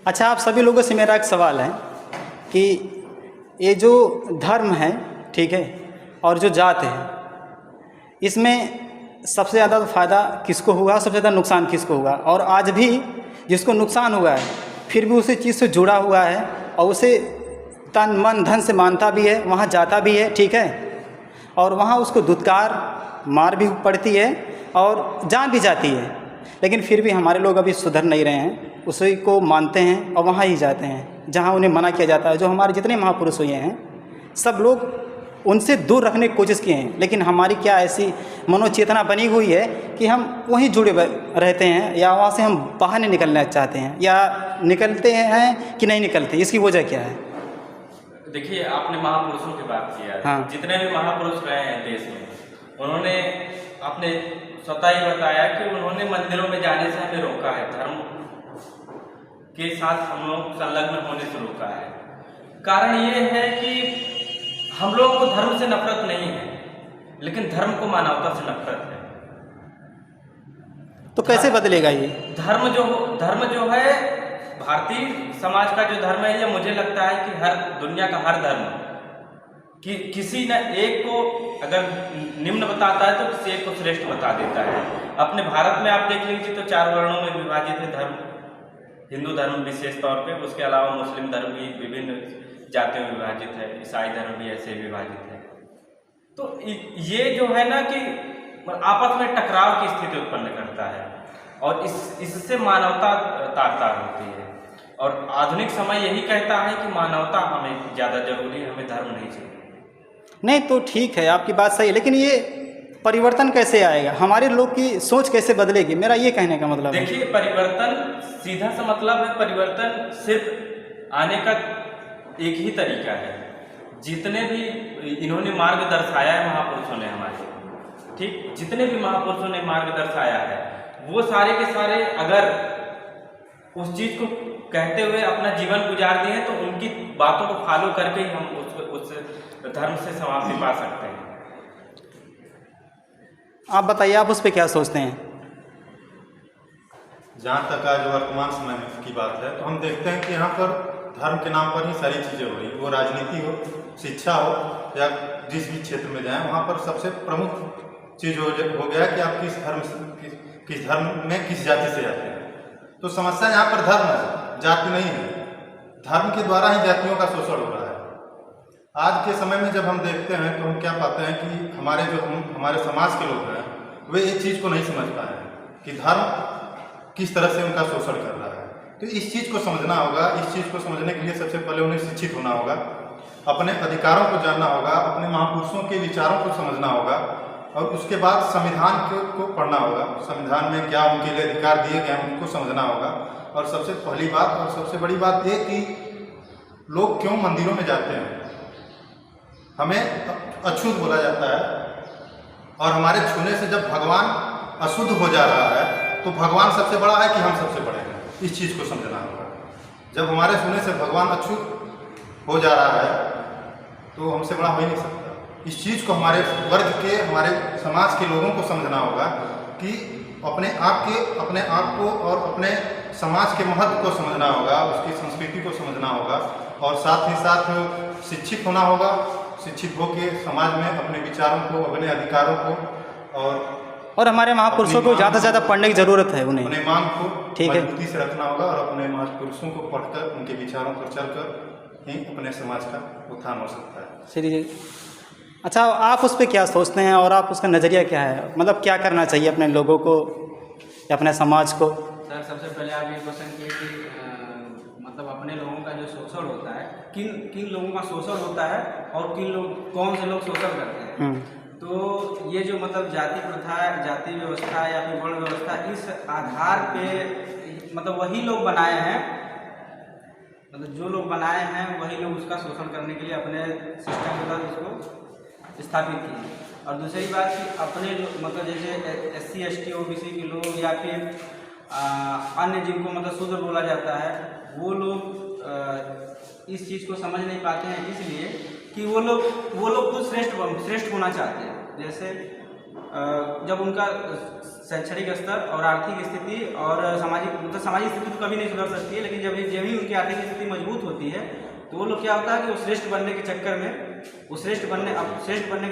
अच्छा, आप सभी लोगों से मेरा एक सवाल है कि ये जो धर्म है, ठीक है, और जो जात है, इसमें सबसे ज़्यादा फ़ायदा किसको हुआ, सबसे ज़्यादा नुकसान किसको हुआ? और आज भी जिसको नुकसान हुआ है फिर भी उसी चीज़ से जुड़ा हुआ है और उसे तन मन धन से मानता भी है, वहाँ जाता भी है, ठीक है, और वहाँ उसको धुतकार मार भी पड़ती है और जान भी जाती है, लेकिन फिर भी हमारे लोग अभी सुधर नहीं रहे हैं, उसी को मानते हैं और वहाँ ही जाते हैं जहाँ उन्हें मना किया जाता है। जो हमारे जितने महापुरुष हुए हैं सब लोग उनसे दूर रखने की कोशिश किए हैं, लेकिन हमारी क्या ऐसी मनोचेतना बनी हुई है कि हम वहीं जुड़े रहते हैं, या वहाँ से हम बाहर नहीं निकलना चाहते हैं, या निकलते हैं कि नहीं निकलते, इसकी वजह क्या है? देखिए, आपने महापुरुषों की बात की है। हाँ। जितने भी महापुरुष रहे हैं देश में, उन्होंने अपने स्वतः ही बताया कि उन्होंने मंदिरों में जाने से हमें रोका है, धर्म के साथ हम लोग संलग्न होने से रोका है। कारण ये है कि हम लोगों को धर्म से नफरत नहीं है, लेकिन धर्म को मानवता से नफरत है। तो कैसे बदलेगा ये धर्म जो है भारतीय समाज का जो धर्म है, ये मुझे लगता है कि हर दुनिया का हर धर्म कि किसी न एक को अगर निम्न बताता है तो किसी एक को श्रेष्ठ बता देता है। अपने भारत में आप देख लीजिए तो 4 वर्णों में विभाजित है धर्म, हिंदू धर्म विशेष तौर पे, उसके अलावा मुस्लिम धर्म भी विभिन्न जातियों में विभाजित है, ईसाई धर्म भी ऐसे विभाजित है। तो ये जो है ना कि आपस में टकराव की स्थिति उत्पन्न करता है और इससे मानवता तार-तार होती है। और आधुनिक समय यही कहता है कि मानवता हमें ज़्यादा जरूरी है, हमें धर्म नहीं चाहिए। नहीं तो ठीक है, आपकी बात सही है, लेकिन ये परिवर्तन कैसे आएगा, हमारे लोग की सोच कैसे बदलेगी, मेरा ये कहने का मतलब है। देखिए, परिवर्तन सीधा सा मतलब है, परिवर्तन सिर्फ आने का एक ही तरीका है। जितने भी इन्होंने मार्ग दर्शाया है महापुरुषों ने हमारे, ठीक, जितने भी महापुरुषों ने मार्ग दर्शाया है वो सारे के सारे अगर उस चीज को कहते हुए अपना जीवन गुजार दिए तो उनकी बातों को फॉलो करके ही हम उस धर्म से समाप्ति पा सकते हैं। आप बताइए, आप उस पर क्या सोचते हैं? जहाँ तक आज वर्तमान समय की बात है तो हम देखते हैं कि यहाँ पर धर्म के नाम पर ही सारी चीज़ें हो रही, वो राजनीति हो, शिक्षा हो, या जिस भी क्षेत्र में जाएं वहाँ पर सबसे प्रमुख चीज़ हो गया कि आप किस धर्म में किस जाति से आते हैं। तो समस्या यहाँ पर धर्म है, जाति नहीं है। धर्म के द्वारा ही जातियों का शोषण हो रहा है। आज के समय में जब हम देखते हैं तो हम क्या पाते हैं कि हमारे समाज के लोग हैं वे एक चीज़ को नहीं समझ पाए हैं कि धर्म किस तरह से उनका शोषण कर रहा है। तो इस चीज़ को समझना होगा। इस चीज़ को समझने के लिए सबसे पहले उन्हें शिक्षित होना होगा, अपने अधिकारों को जानना होगा, अपने महापुरुषों के विचारों को समझना होगा, और उसके बाद संविधान को पढ़ना होगा। संविधान में क्या उनके लिए अधिकार दिए गए हैं उनको समझना होगा। और सबसे पहली बात और सबसे बड़ी बात ये कि लोग क्यों मंदिरों में जाते हैं। हमें अछूत बोला जाता है और हमारे छूने से जब भगवान अशुद्ध हो जा रहा है तो भगवान सबसे बड़ा है कि हम सबसे बड़े हैं, इस चीज़ को समझना होगा। जब हमारे छूने से भगवान अछूत हो जा रहा है तो हमसे बड़ा हो ही नहीं सकता। इस चीज़ को हमारे वर्ग के, हमारे समाज के लोगों को समझना होगा कि अपने आप को और अपने समाज के महत्व को समझना होगा, उसकी संस्कृति को समझना होगा, और साथ ही साथ शिक्षित होना होगा। शिक्षित होकर समाज में अपने विचारों को, अपने अधिकारों को और हमारे महापुरुषों को ज़्यादा से ज़्यादा पढ़ने की ज़रूरत है। उन्हें अपने मांग को ठीक है मजबूती से रखना होगा और अपने महापुरुषों को पढ़कर उनके विचारों पर चलकर ही अपने समाज का उत्थान हो सकता है। चलिए, अच्छा, आप उस पर क्या सोचते हैं और आप उसका नज़रिया क्या है, मतलब क्या करना चाहिए अपने लोगों को या अपने समाज को? सर, सबसे पहले आप ये क्वेश्चन किए कि मतलब अपने लोगों का जो शोषण होता है, किन लोगों का शोषण होता है और कौन से लोग शोषण करते हैं। तो ये जो मतलब जाति प्रथा, जाति व्यवस्था या फिर वर्ण व्यवस्था, इस आधार पे मतलब वही लोग बनाए हैं, मतलब जो लोग बनाए हैं वही लोग उसका शोषण करने के लिए अपने सिस्टम के तहत उसको स्थापित किए। और दूसरी बात कि अपने मतलब जैसे SC ST OBC के लोग या फिर अन्य जिनको मतलब शूद्र बोला जाता है, वो लोग इस चीज़ को समझ नहीं पाते हैं, इसलिए कि वो लोग खुद श्रेष्ठ होना चाहते हैं। जैसे जब उनका शैक्षणिक स्तर और आर्थिक स्थिति और सामाजिक स्थिति तो कभी नहीं सुधर सकती है, लेकिन जब ही उनकी आर्थिक स्थिति मजबूत होती है तो वो लोग क्या होता है कि वो श्रेष्ठ बनने के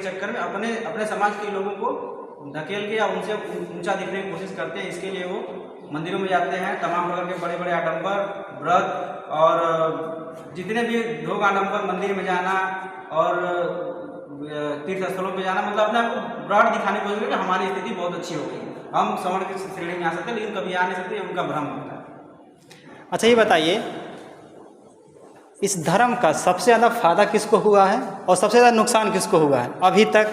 चक्कर में अपने समाज के लोगों को धकेल के या उनसे ऊंचा दिखने की कोशिश करते हैं। इसके लिए वो मंदिरों में जाते हैं, तमाम प्रकार के बड़े बड़े आडंबर व्रत और जितने भी ढोंग आडंबर, मंदिर में जाना और तीर्थ स्थलों पे जाना, मतलब अपने आपको ब्रॉड दिखाने की कोशिश करके हमारी स्थिति बहुत अच्छी हो गई, हम स्वर्ण की श्रेणी में आ सकते हैं, लेकिन कभी आ नहीं सकते, उनका भ्रम होता है। अच्छा ये बताइए, इस धर्म का सबसे ज़्यादा फायदा किसको हुआ है और सबसे ज़्यादा नुकसान किसको हुआ है अभी तक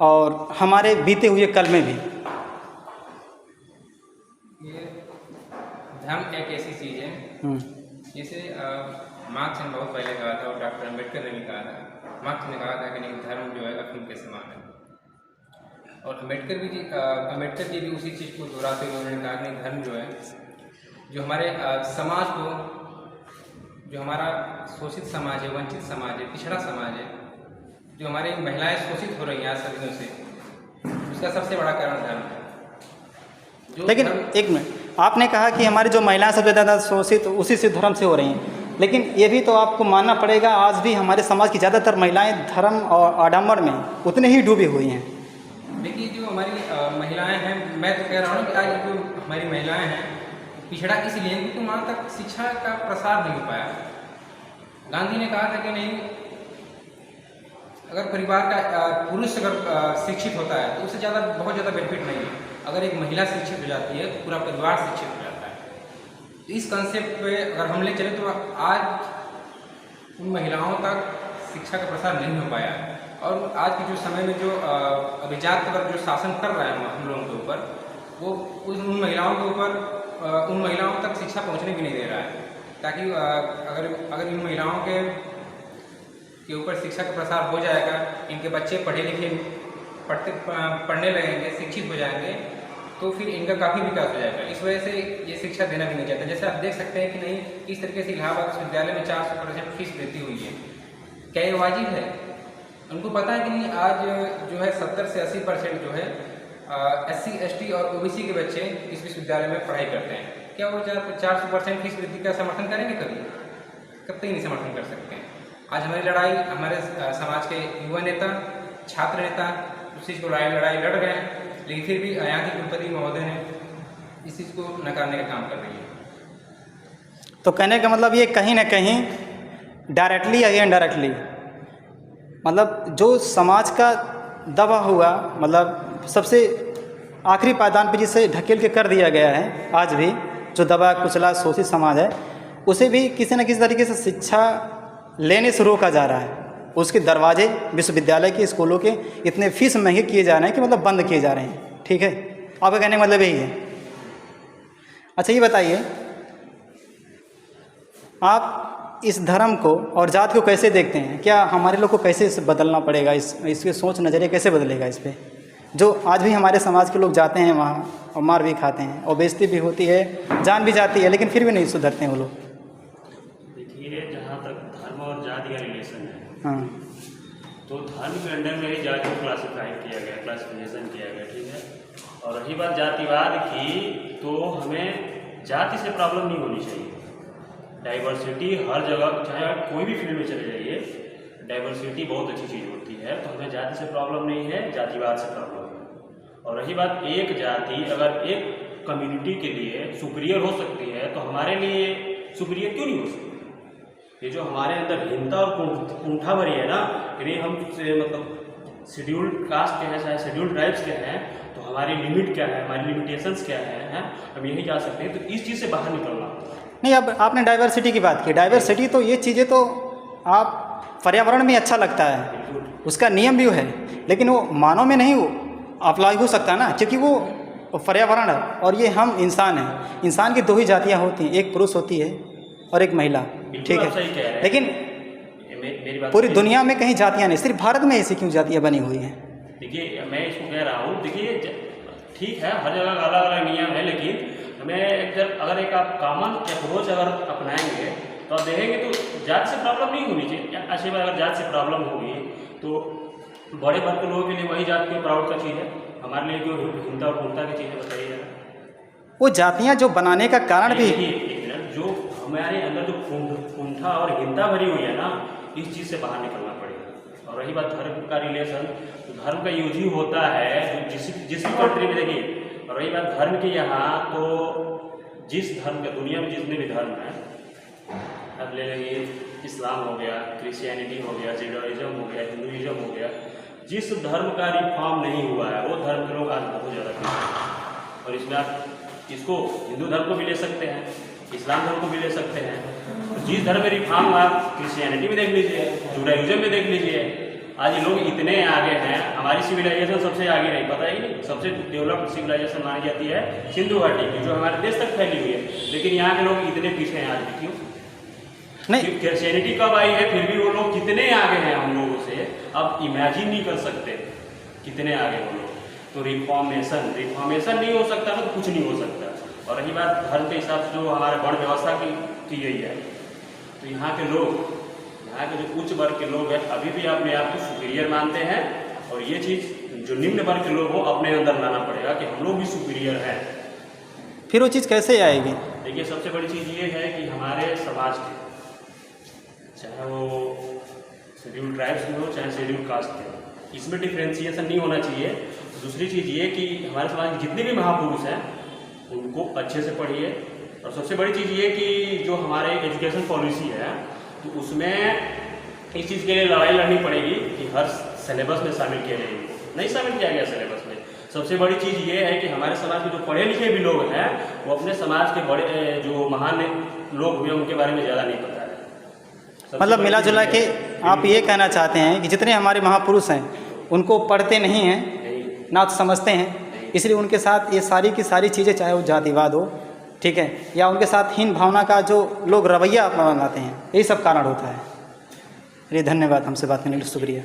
और हमारे बीते हुए कल में भी? ये धर्म एक ऐसी चीज़ है जैसे मार्क्स ने बहुत पहले कहा था और डॉक्टर अम्बेडकर ने भी कहा था। मार्क्स ने कहा था कि नहीं, धर्म जो है अफीम के समान है, और अम्बेडकर जी भी उसी चीज़ को दोहराते हुए उन्होंने कहा कि नहीं, धर्म जो है जो हमारे समाज को, जो हमारा शोषित समाज है, वंचित समाज है, पिछड़ा समाज है, जो हमारी महिलाएं शोषित हो रही हैं आज सदियों से, उसका सबसे बड़ा कारण धर्म है। लेकिन एक मिनट, आपने कहा कि हमारी जो महिलाएं सबसे ज़्यादा शोषित उसी से धर्म से हो रही हैं, लेकिन ये भी तो आपको मानना पड़ेगा आज भी हमारे समाज की ज़्यादातर महिलाएं धर्म और आडंबर में उतने ही डूबी हुई हैं। देखिए, जो हमारी महिलाएं हैं, मैं तो कह रहा हूँ कि आज जो हमारी महिलाएं हैं पिछड़ा इसलिए क्योंकि वहाँ तक शिक्षा का प्रसार नहीं हो पाया। गांधी ने कहा था कि नहीं, अगर परिवार का पुरुष अगर शिक्षित होता है तो उससे बहुत ज़्यादा बेनिफिट नहीं है। अगर एक महिला शिक्षित हो जाती है तो पूरा परिवार शिक्षित हो जाता है। तो इस कंसेप्ट पे अगर हम ले चले तो आज उन महिलाओं तक शिक्षा का प्रसार नहीं हो पाया, और आज के जो समय में जो अभिजात वर्ग जो शासन कर रहे हैं हम लोगों के ऊपर, वो उन महिलाओं के ऊपर उन महिलाओं तक शिक्षा पहुंचने भी नहीं दे रहा है, ताकि अगर इन महिलाओं के ऊपर शिक्षा का प्रसार हो जाएगा, इनके बच्चे पढ़ने लगेंगे, शिक्षित हो जाएंगे, तो फिर इनका काफ़ी विकास हो जाएगा। इस वजह से ये शिक्षा देना भी नहीं चाहता। जैसे आप देख सकते हैं कि नहीं, इस तरीके से इलाहाबाद विश्वविद्यालय में 400% फीस देती हुई है, क्या ये वाजिब है? उनको पता है कि नहीं, आज जो है 70 से 80% जो है SC ST और OBC के बच्चे इस विश्वविद्यालय में पढ़ाई करते हैं। क्या वो 400% फीस वृद्धि का समर्थन करेंगे? कब तक नहीं समर्थन कर सकते हैं। आज हमारी लड़ाई, हमारे समाज के युवा नेता, छात्र नेता उस चीज़ को लड़ाई लड़ रहे हैं, लेकिन फिर भी यहाँ की कुलपति महोदय ने इस चीज़ को नकारने का काम कर रही है। तो कहने का मतलब ये कहीं ना कहीं डायरेक्टली या इनडायरेक्टली, मतलब जो समाज का दबा हुआ, मतलब सबसे आखिरी पायदान पे जिसे ढकेल के कर दिया गया है, आज भी जो दबा कुचला शोषित समाज है, उसे भी किसी न किसी तरीके से शिक्षा लेने से रोका जा रहा है। उसके दरवाजे विश्वविद्यालय के, स्कूलों के इतने फीस महंगे किए जा रहे हैं कि मतलब बंद किए जा रहे हैं। ठीक है, आपका कहने का मतलब यही है। अच्छा ये बताइए, आप इस धर्म को और जात को कैसे देखते हैं? क्या हमारे लोग को कैसे इसे बदलना पड़ेगा? इसके सोच नज़रिया कैसे बदलेगा इस पर? जो आज भी हमारे समाज के लोग जाते हैं वहाँ और मार भी खाते हैं और बेइज्जती भी होती है, जान भी जाती है, लेकिन फिर भी नहीं सुधरते हैं वो लोग। देखिए, जहाँ तक धर्म और जाति का रिलेशन है, हाँ, तो धर्म के अंडर में ही जाति को क्लासिफिकेशन किया गया, ठीक है। और रही बात जातिवाद की, तो हमें जाति से प्रॉब्लम नहीं होनी चाहिए। डाइवर्सिटी हर जगह, चाहे आप कोई भी फील्ड में चले जाइए, डाइवर्सिटी बहुत अच्छी चीज़ होती है, तो हमें जाति से प्रॉब्लम नहीं है, जातिवाद से प्रॉब्लम है। और रही बात एक जाति अगर एक कम्युनिटी के लिए सुपीरियर हो सकती है, तो हमारे लिए सुपीरियर क्यों नहीं हो सकती? ये जो हमारे अंदर हीनता और कुंठा भरी है ना, कि हम मतलब शेड्यूल्ड कास्ट के हैं, चाहे शेड्यूल्ड ट्राइब्स के हैं, तो हमारी लिमिट क्या है, हमारी लिमिटेशंस क्या है, हम यही जा सकते हैं। तो इस चीज़ से बाहर निकलना नहीं। अब आपने डाइवर्सिटी की बात की, डाइवर्सिटी तो ये चीज़ें तो आप पर्यावरण में अच्छा लगता है, उसका नियम भी है, लेकिन वो मानव में नहीं अप्लाई हो सकता ना, क्योंकि वो पर्यावरण है और ये हम इंसान हैं। इंसान की दो ही जातियाँ होती हैं, एक पुरुष होती है और एक महिला, ठीक है। लेकिन पूरी दुनिया में कहीं जातियाँ नहीं, सिर्फ भारत में ऐसी क्यों जातियाँ बनी हुई हैं? देखिए, मैं इसको कह रहा हूँ, देखिए ठीक है, हर जगह अलग अलग नियम है, लेकिन हमें अगर एक आप कॉमन अप्रोच अगर अपनाएंगे तो आप देखेंगे तो जात से प्रॉब्लम नहीं होनी चाहिए। अच्छी बात, अगर जात से प्रॉब्लम होगी तो बड़े वर्ग के लोगों के लिए वही जात की प्राउड का चीज़ है, हमारे लिए जो हिंसा और पूर्णता की चीज़ें बताइए जरा। वो जातियाँ जो बनाने का कारण भी देखिए, एक मिनट, जो हमारे अंदर जो कुंठा और हिंसा भरी हुई है ना, इस चीज़ से बाहर निकलना पड़ेगा। और रही बात धर्म का रिलेशन, तो धर्म का यूज ही होता है जो जिस भी कंट्री में देखिए। और रही बात धर्म की, यहाँ तो जिस धर्म का दुनिया में जितने भी धर्म हैं, अब ले लेंगे इस्लाम हो गया, क्रिश्चियनिटी हो गया, जुडाइज्म हो गया, हिंदुइज्म हो गया, जिस धर्म का रिफॉर्म नहीं हुआ है वो धर्म के लोग आज बहुत ज़्यादा पीछे हैं। और इसमें आप इसको हिंदू धर्म को भी ले सकते हैं, इस्लाम धर्म को भी ले सकते हैं। तो जिस धर्म में रिफॉर्म हुआ, क्रिश्चियनिटी में देख लीजिए, जुडाइज्म में देख लीजिए, आज लोग इतने आगे हैं। हमारी सिविलाइजेशन सबसे आगे नहीं, पता ही नहीं, सबसे डेवलप्ड सिविलाइजेशन मानी जाती है सिंधु घाटी की, जो हमारे देश तक फैली हुई है। लेकिन यहाँ के लोग इतने पीछे हैं आज भी, क्यों? नहीं, क्रिश्चियनिटी कब आई है, फिर भी वो लोग कितने आगे हैं हम लोगों से, अब इमेजिन नहीं कर सकते कितने आगे वो लोग। तो रिफॉर्मेशन नहीं हो सकता तो कुछ नहीं हो सकता। और रही बात धर्म के हिसाब से जो हमारे वर्ण व्यवस्था की गई है, तो यहाँ के लोग, यहाँ के जो उच्च वर्ग के लोग हैं, अभी भी अपने आप को सुपीरियर मानते हैं। और ये चीज़ जो निम्न वर्ग के लोग हो अपने अंदर लाना पड़ेगा कि हम लोग भी सुपीरियर हैं। फिर वो चीज़ कैसे आएगी? देखिए, सबसे बड़ी चीज़ ये है कि हमारे समाज के, चाहे वो शेड्यूल ट्राइब्स में हो चाहे शेड्यूल कास्ट के हो, इसमें डिफ्रेंसिएशन नहीं होना चाहिए। दूसरी चीज़ ये कि हमारे समाज में जितने भी महापुरुष हैं उनको अच्छे से पढ़िए। और सबसे बड़ी चीज़ ये कि जो हमारे एजुकेशन पॉलिसी है, तो उसमें इस चीज़ के लिए लड़ाई लड़नी पड़ेगी कि हर सिलेबस में शामिल किया जाए। नहीं शामिल किया गया सिलेबस में। सबसे बड़ी चीज़ ये है कि हमारे समाज के जो पढ़े लिखे भी लोग हैं, वो अपने समाज के बड़े जो महान लोग हुए उनके बारे में ज़्यादा नहीं पता है। मतलब मिला जुला के आप ये कहना चाहते हैं कि जितने हमारे महापुरुष हैं उनको पढ़ते नहीं हैं, ना तो समझते हैं, इसलिए उनके साथ ये सारी की सारी चीज़ें, चाहे वो जातिवाद हो, ठीक है, या उनके साथ हीन भावना का जो लोग रवैया अपनाते हैं, यही सब कारण होता है। चलिए, धन्यवाद, हमसे बात करने के लिए शुक्रिया।